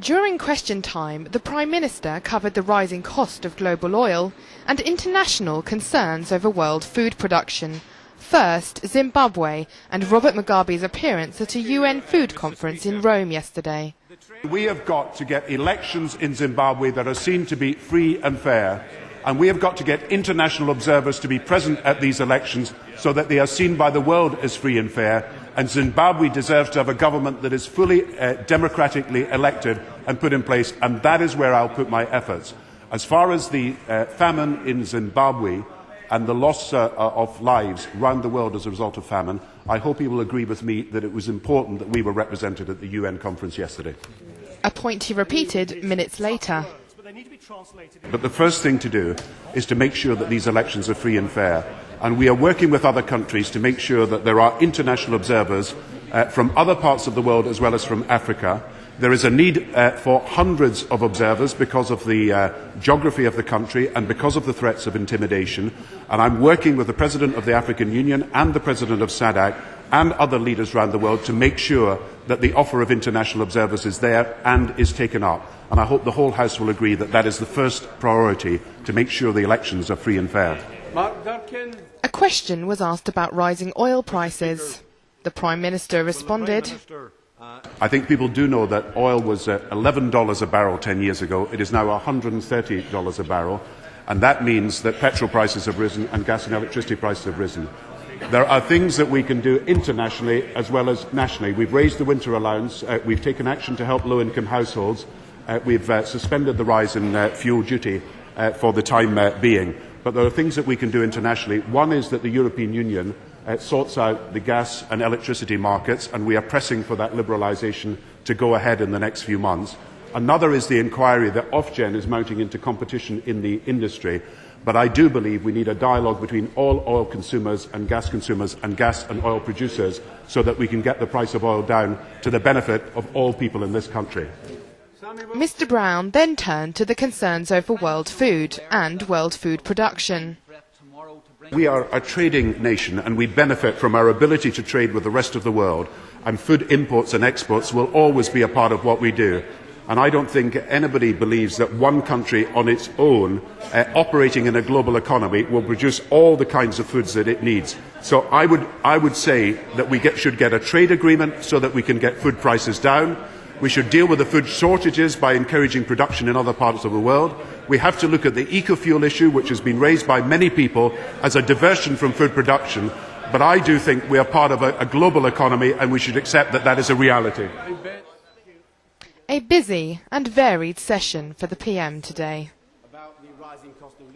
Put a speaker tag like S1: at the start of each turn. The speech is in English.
S1: During question time, the Prime Minister covered the rising cost of global oil and international concerns over world food production. First, Zimbabwe and Robert Mugabe's appearance at a UN food conference in Rome yesterday.
S2: We have got to get elections in Zimbabwe that are seen to be free and fair, and we have got to get international observers to be present at these elections so that they are seen by the world as free and fair. And Zimbabwe deserves to have a government that is fully democratically elected and put in place, and that is where I'll put my efforts. As far as the famine in Zimbabwe and the loss of lives around the world as a result of famine, I hope you will agree with me that it was important that we were represented at the UN conference yesterday.
S1: A point he repeated minutes later.
S2: But the first thing to do is to make sure that these elections are free and fair. And we are working with other countries to make sure that there are international observers from other parts of the world as well as from Africa. There is a need for hundreds of observers because of the geography of the country and because of the threats of intimidation. And I'm working with the President of the African Union and the President of SADC and other leaders around the world to make sure that the offer of international observers is there and is taken up. And I hope the whole House will agree that that is the first priority, to make sure the elections are free and fair.
S1: A question was asked about rising oil prices. The Prime Minister responded,
S2: I think people do know that oil was $11 a barrel 10 years ago. It is now $130 a barrel, and that means that petrol prices have risen and gas and electricity prices have risen. There are things that we can do internationally as well as nationally. We've raised the winter allowance. We've taken action to help low-income households. We've suspended the rise in fuel duty for the time being. But there are things that we can do internationally. One is that the European Union sorts out the gas and electricity markets, and we are pressing for that liberalisation to go ahead in the next few months. Another is the inquiry that Ofgem is mounting into competition in the industry. But I do believe we need a dialogue between all oil consumers and gas and oil producers so that we can get the price of oil down to the benefit of all people in this country.
S1: Mr Brown then turned to the concerns over world food and world food production.
S2: We are a trading nation and we benefit from our ability to trade with the rest of the world, and food imports and exports will always be a part of what we do. And I don't think anybody believes that one country on its own, operating in a global economy, will produce all the kinds of foods that it needs. So I would say that we should get a trade agreement so that we can get food prices down. We should deal with the food shortages by encouraging production in other parts of the world. We have to look at the eco-fuel issue, which has been raised by many people as a diversion from food production. But I do think we are part of a global economy, and we should accept that that is a reality.
S1: A busy and varied session for the PM today.